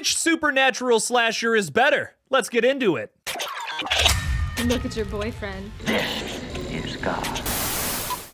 Which supernatural slasher is better? Let's get into it. Look at your boyfriend. Is God.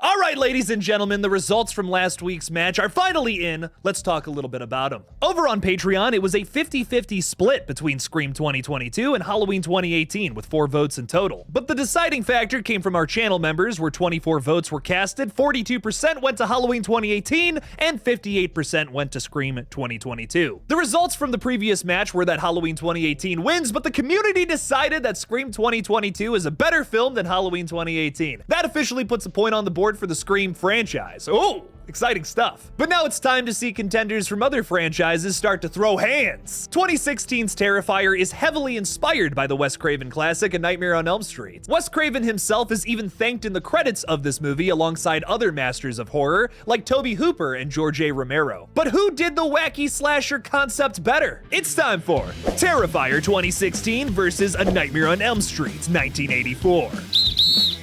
All right, ladies and gentlemen, the results from last week's match are finally in. Let's talk a little bit about them. Over on Patreon, it was a 50-50 split between Scream 2022 and Halloween 2018, with 4 votes in total. But the deciding factor came from our channel members, where 24 votes were casted, 42% went to Halloween 2018, and 58% went to Scream 2022. The results from the previous match were that Halloween 2018 wins, but the community decided that Scream 2022 is a better film than Halloween 2018. That officially puts a point on the board for the Scream franchise. Oh, exciting stuff. But now it's time to see contenders from other franchises start to throw hands. 2016's Terrifier is heavily inspired by the Wes Craven classic A Nightmare on Elm Street. Wes Craven himself is even thanked in the credits of this movie alongside other masters of horror like Tobe Hooper and George A. Romero. But who did the wacky slasher concept better? It's time for Terrifier 2016 versus A Nightmare on Elm Street 1984.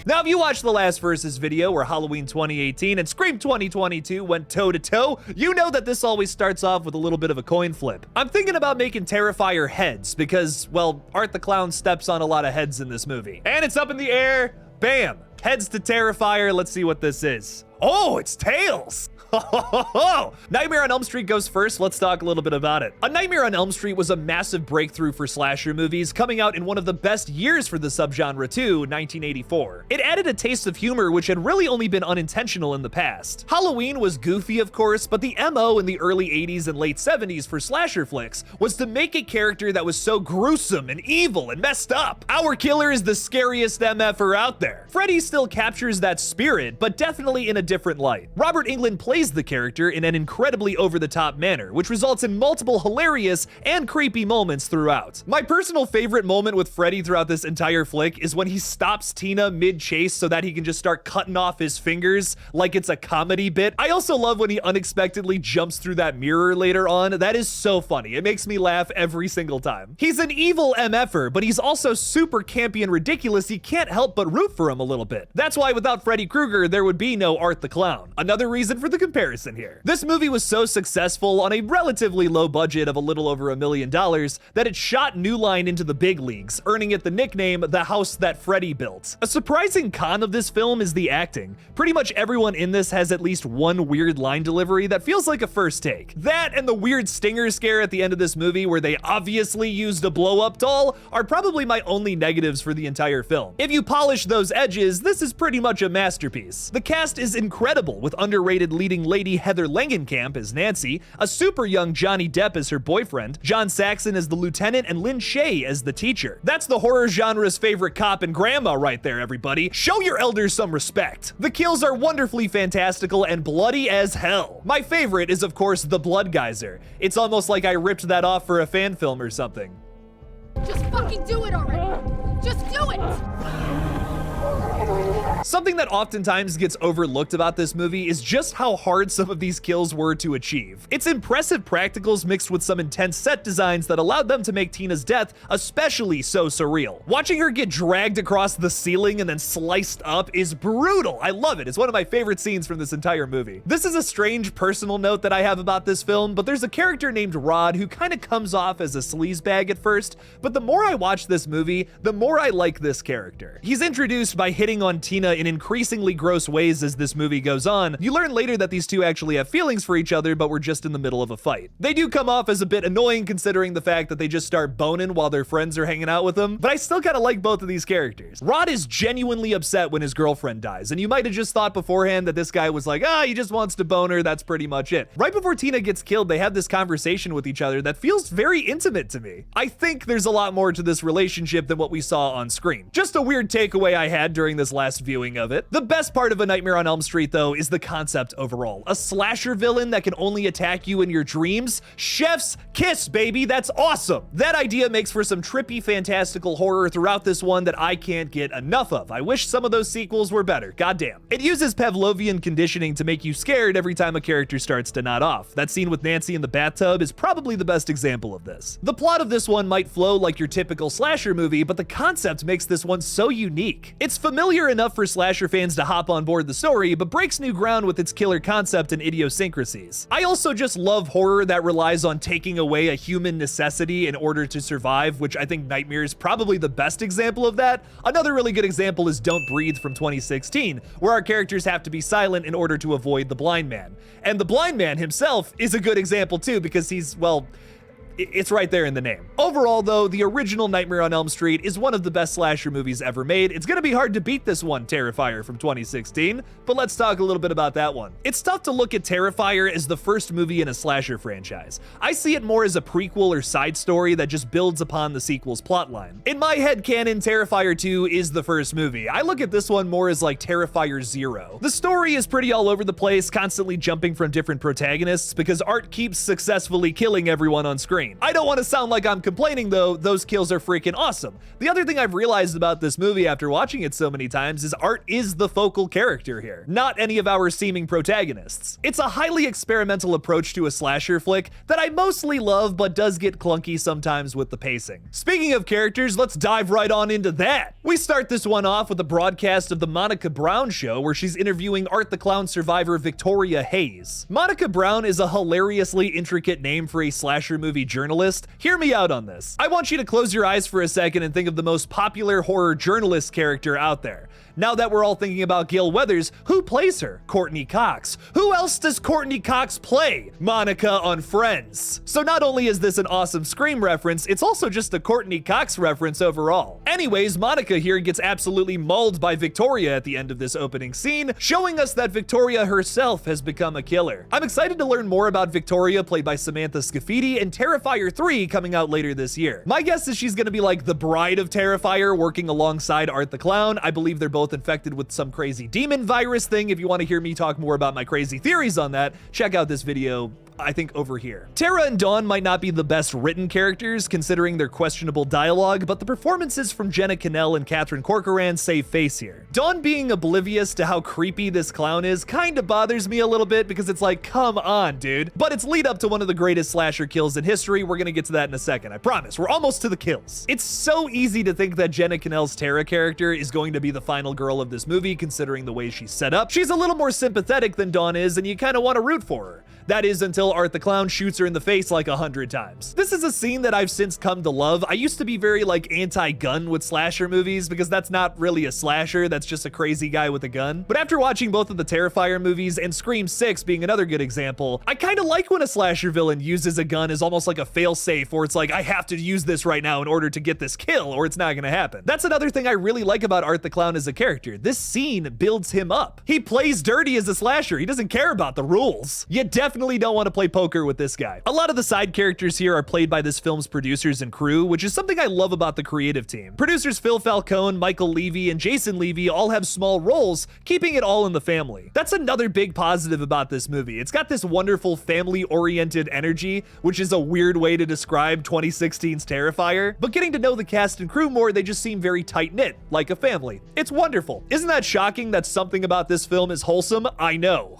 Now, if you watched the last Versus video where Halloween 2018 and Scream 2022 went toe-to-toe, you know that this always starts off with a little bit of a coin flip. I'm thinking about making Terrifier heads because, well, Art the Clown steps on a lot of heads in this movie. And it's up in the air, bam, heads to Terrifier. Let's see what this is. Oh, it's tails. Nightmare on Elm Street goes first. Let's talk a little bit about it. A Nightmare on Elm Street was a massive breakthrough for slasher movies, coming out in one of the best years for the subgenre too, 1984. It added a taste of humor which had really only been unintentional in the past. Halloween was goofy, of course, but the MO in the early 80s and late 70s for slasher flicks was to make a character that was so gruesome and evil and messed up. Our killer is the scariest MFer out there. Freddy still captures that spirit, but definitely in a different light. Robert Englund plays the character in an incredibly over-the-top manner, which results in multiple hilarious and creepy moments throughout. My personal favorite moment with Freddy throughout this entire flick is when he stops Tina mid-chase so that he can just start cutting off his fingers like it's a comedy bit. I also love when he unexpectedly jumps through that mirror later on. That is so funny. It makes me laugh every single time. He's an evil MFer, but he's also super campy and ridiculous. You can't help but root for him a little bit. That's why without Freddy Krueger, there would be no Art the Clown. Another reason for the comparison here. This movie was so successful on a relatively low budget of a little over $1 million that it shot New Line into the big leagues, earning it the nickname The House That Freddy Built. A surprising con of this film is the acting. Pretty much everyone in this has at least one weird line delivery that feels like a first take. That and the weird stinger scare at the end of this movie where they obviously used a blow-up doll are probably my only negatives for the entire film. If you polish those edges, this is pretty much a masterpiece. The cast is incredible, with underrated leading lady Heather Langenkamp as Nancy, a super young Johnny Depp as her boyfriend, John Saxon as the lieutenant, and Lynn Shay as the teacher. That's the horror genre's favorite cop and grandma right there, everybody. Show your elders some respect. The kills are wonderfully fantastical and bloody as hell. My favorite is, of course, the blood geyser. It's almost like I ripped that off for a fan film or something. Just fucking do it already. Just do it. Something that oftentimes gets overlooked about this movie is just how hard some of these kills were to achieve. It's impressive practicals mixed with some intense set designs that allowed them to make Tina's death especially so surreal. Watching her get dragged across the ceiling and then sliced up is brutal. I love it. It's one of my favorite scenes from this entire movie. This is a strange personal note that I have about this film, but there's a character named Rod who kind of comes off as a sleazebag at first, but the more I watch this movie, the more I like this character. He's introduced by hitting on Tina in increasingly gross ways as this movie goes on. You learn later that these two actually have feelings for each other, but were just in the middle of a fight. They do come off as a bit annoying considering the fact that they just start boning while their friends are hanging out with them, but I still kind of like both of these characters. Rod is genuinely upset when his girlfriend dies, and you might have just thought beforehand that this guy was like, he just wants to bone her, that's pretty much it. Right before Tina gets killed, they have this conversation with each other that feels very intimate to me. I think there's a lot more to this relationship than what we saw on screen. Just a weird takeaway I had during this last viewing of it. The best part of A Nightmare on Elm Street, though, is the concept overall. A slasher villain that can only attack you in your dreams? Chef's kiss, baby, that's awesome! That idea makes for some trippy, fantastical horror throughout this one that I can't get enough of. I wish some of those sequels were better, goddamn. It uses Pavlovian conditioning to make you scared every time a character starts to nod off. That scene with Nancy in the bathtub is probably the best example of this. The plot of this one might flow like your typical slasher movie, but the concept makes this one so unique. It's familiar enough for slasher fans to hop on board the story, but breaks new ground with its killer concept and idiosyncrasies. I also just love horror that relies on taking away a human necessity in order to survive, which I think Nightmare is probably the best example of that. Another really good example is Don't Breathe from 2016, where our characters have to be silent in order to avoid the blind man. And the blind man himself is a good example too, because he's, well, it's right there in the name. Overall though, the original Nightmare on Elm Street is one of the best slasher movies ever made. It's gonna be hard to beat this one, Terrifier from 2016, but let's talk a little bit about that one. It's tough to look at Terrifier as the first movie in a slasher franchise. I see it more as a prequel or side story that just builds upon the sequel's plotline. In my head canon, Terrifier 2 is the first movie. I look at this one more as like Terrifier 0. The story is pretty all over the place, constantly jumping from different protagonists because Art keeps successfully killing everyone on screen. I don't want to sound like I'm complaining though, those kills are freaking awesome. The other thing I've realized about this movie after watching it so many times is Art is the focal character here, not any of our seeming protagonists. It's a highly experimental approach to a slasher flick that I mostly love, but does get clunky sometimes with the pacing. Speaking of characters, let's dive right on into that. We start this one off with a broadcast of the Monica Brown Show where she's interviewing Art the Clown survivor Victoria Hayes. Monica Brown is a hilariously intricate name for a slasher movie journalist. Hear me out on this. I want you to close your eyes for a second and think of the most popular horror journalist character out there. Now that we're all thinking about Gail Weathers, who plays her? Courtney Cox. Who else does Courtney Cox play? Monica on Friends. So not only is this an awesome Scream reference, it's also just a Courtney Cox reference overall. Anyways, Monica here gets absolutely mauled by Victoria at the end of this opening scene, showing us that Victoria herself has become a killer. I'm excited to learn more about Victoria, played by Samantha Scafidi, and Terrifier 3 coming out later this year. My guess is she's gonna be like the bride of Terrifier, working alongside Art the Clown. I believe they're both infected with some crazy demon virus thing. If you want to hear me talk more about my crazy theories on that, check out this video, I think, over here. Tara and Dawn might not be the best written characters considering their questionable dialogue, but the performances from Jenna Cannell and Catherine Corcoran save face here. Dawn being oblivious to how creepy this clown is kind of bothers me a little bit because it's like, come on, dude. But it's lead up to one of the greatest slasher kills in history. We're gonna get to that in a second, I promise. We're almost to the kills. It's so easy to think that Jenna Cannell's Tara character is going to be the final girl of this movie considering the way she's set up. She's a little more sympathetic than Dawn is, and you kind of want to root for her. That is until Art the Clown shoots her in the face like 100 times. This is a scene that I've since come to love. I used to be very like anti-gun with slasher movies because that's not really a slasher, that's just a crazy guy with a gun. But after watching both of the Terrifier movies and Scream 6 being another good example, I kind of like when a slasher villain uses a gun as almost like a fail-safe, or it's like, I have to use this right now in order to get this kill or it's not gonna happen. That's another thing I really like about Art the Clown as a character. This scene builds him up. He plays dirty as a slasher. He doesn't care about the rules. You definitely don't want to play poker with this guy. A lot of the side characters here are played by this film's producers and crew, which is something I love about the creative team. Producers Phil Falcone, Michael Levy, and Jason Levy all have small roles, keeping it all in the family. That's another big positive about this movie. It's got this wonderful family-oriented energy, which is a weird way to describe 2016's Terrifier, but getting to know the cast and crew more, they just seem very tight-knit, like a family. It's wonderful. Isn't that shocking that something about this film is wholesome? I know.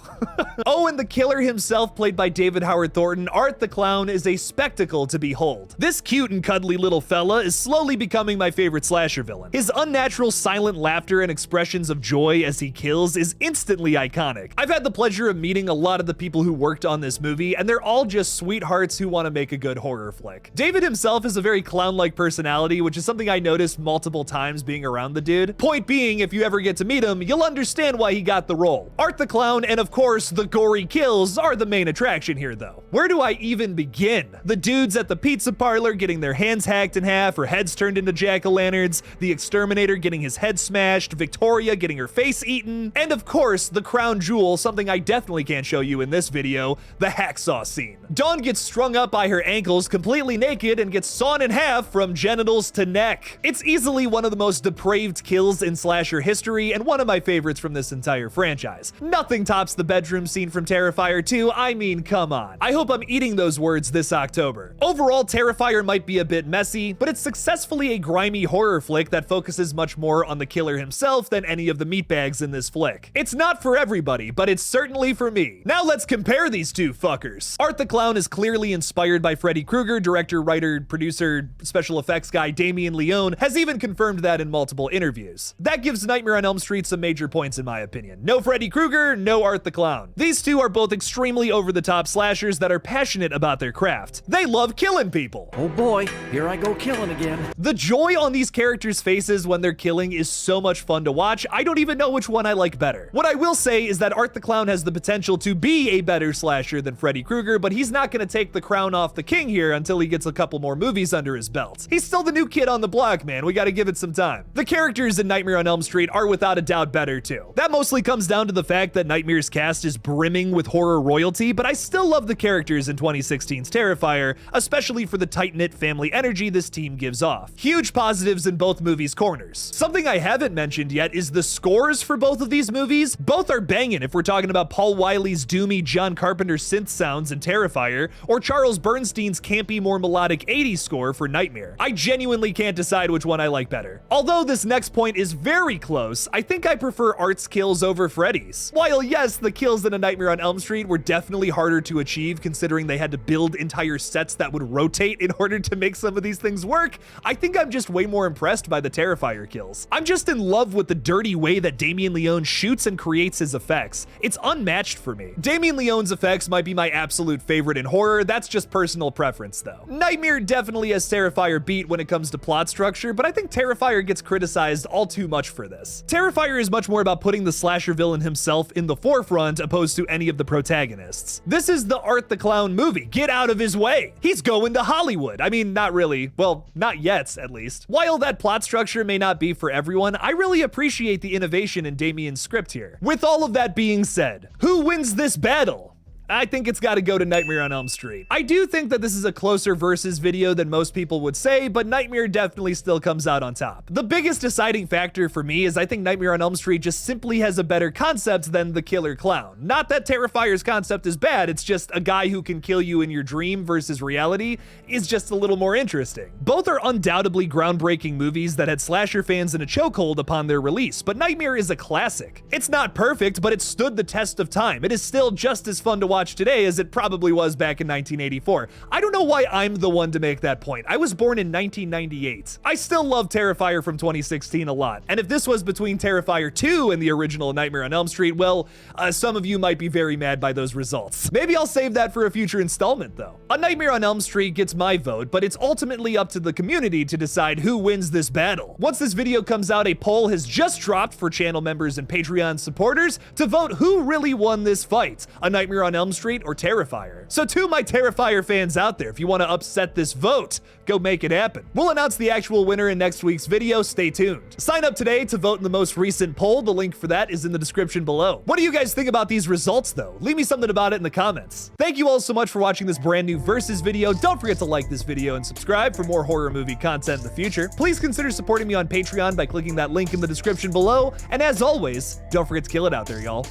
Oh, and the killer himself, played by David Howard Thornton, Art the Clown, is a spectacle to behold. This cute and cuddly little fella is slowly becoming my favorite slasher villain. His unnatural silent laughter and expressions of joy as he kills is instantly iconic. I've had the pleasure of meeting a lot of the people who worked on this movie, and they're all just sweethearts who want to make a good horror flick. David himself is a very clown-like personality, which is something I noticed multiple times being around the dude. Point being, if you ever get to meet him, you'll understand why he got the role. Art the Clown and of course the gory kills are the main attraction here though. Where do I even begin? The dudes at the pizza parlor getting their hands hacked in half or heads turned into jack-o'-lanterns, the exterminator getting his head smashed, Victoria getting her face eaten, and of course the crown jewel, something I definitely can't show you in this video, the hacksaw scene. Dawn gets strung up by her ankles completely naked and gets sawn in half from genitals to neck. It's easily one of the most depraved kills in slasher history and one of my favorites from this entire franchise. Nothing tops the bedroom scene from Terrifier 2. I mean, come on. I hope I'm eating those words this October. Overall, Terrifier might be a bit messy, but it's successfully a grimy horror flick that focuses much more on the killer himself than any of the meatbags in this flick. It's not for everybody, but it's certainly for me. Now let's compare these two fuckers. Art the Clown is clearly inspired by Freddy Krueger. Director, writer, producer, special effects guy Damien Leone has even confirmed that in multiple interviews. That gives Nightmare on Elm Street some major points in my opinion. No Freddy Krueger, no Art the Clown. These two are both extremely over-the-top slashers that are passionate about their craft. They love killing people. Oh boy, here I go killing again. The joy on these characters' faces when they're killing is so much fun to watch, I don't even know which one I like better. What I will say is that Art the Clown has the potential to be a better slasher than Freddy Krueger, but he's not gonna take the crown off the king here until he gets a couple more movies under his belt. He's still the new kid on the block, man. We gotta give it some time. The characters in Nightmare on Elm Street are without a doubt better too. That mostly comes down to the fact that Nightmare's cast is brimming with horror royalty, but I still love the characters in 2016's Terrifier, especially for the tight-knit family energy this team gives off. Huge positives in both movies' corners. Something I haven't mentioned yet is the scores for both of these movies. Both are banging if we're talking about Paul Wiley's doomy John Carpenter synth sounds in Terrifier, or Charles Bernstein's campy, more melodic 80s score for Nightmare. I genuinely can't decide which one I like better. Although this next point is very close, I think I prefer Art's kills over Freddy's. While yes, the kills in A Nightmare on Elm Street were definitely harder to achieve considering they had to build entire sets that would rotate in order to make some of these things work, I think I'm just way more impressed by the Terrifier kills. I'm just in love with the dirty way that Damien Leone shoots and creates his effects. It's unmatched for me. Damien Leone's effects might be my absolute favorite in horror, that's just personal preference though. Nightmare definitely has Terrifier beat when it comes to plot structure, but I think Terrifier gets criticized all too much for this. Terrifier is much more about putting the slasher villain himself in the forefront opposed to any of the protagonists. This is the Art the Clown movie. Get out of his way. He's going to Hollywood. I mean, not really. Well, not yet, at least. While that plot structure may not be for everyone, I really appreciate the innovation in Damien's script here. With all of that being said, who wins this battle? I think it's gotta go to Nightmare on Elm Street. I do think that this is a closer versus video than most people would say, but Nightmare definitely still comes out on top. The biggest deciding factor for me is I think Nightmare on Elm Street just simply has a better concept than the killer clown. Not that Terrifier's concept is bad, it's just a guy who can kill you in your dream versus reality is just a little more interesting. Both are undoubtedly groundbreaking movies that had slasher fans in a chokehold upon their release, but Nightmare is a classic. It's not perfect, but it stood the test of time. It is still just as fun to watch today as it probably was back in 1984. I don't know why I'm the one to make that point. I was born in 1998. I still love Terrifier from 2016 a lot, and if this was between Terrifier 2 and the original Nightmare on Elm Street, well, some of you might be very mad by those results. Maybe I'll save that for a future installment though. A Nightmare on Elm Street gets my vote, but it's ultimately up to the community to decide who wins this battle. Once this video comes out, a poll has just dropped for channel members and Patreon supporters to vote who really won this fight, A Nightmare on Elm Street or Terrifier. So to my Terrifier fans out there, if you want to upset this vote, go make it happen. We'll announce the actual winner in next week's video, stay tuned. Sign up today to vote in the most recent poll, the link for that is in the description below. What do you guys think about these results though? Leave me something about it in the comments. Thank you all so much for watching this brand new Versus video. Don't forget to like this video and subscribe for more horror movie content in the future. Please consider supporting me on Patreon by clicking that link in the description below, and as always, don't forget to kill it out there, y'all.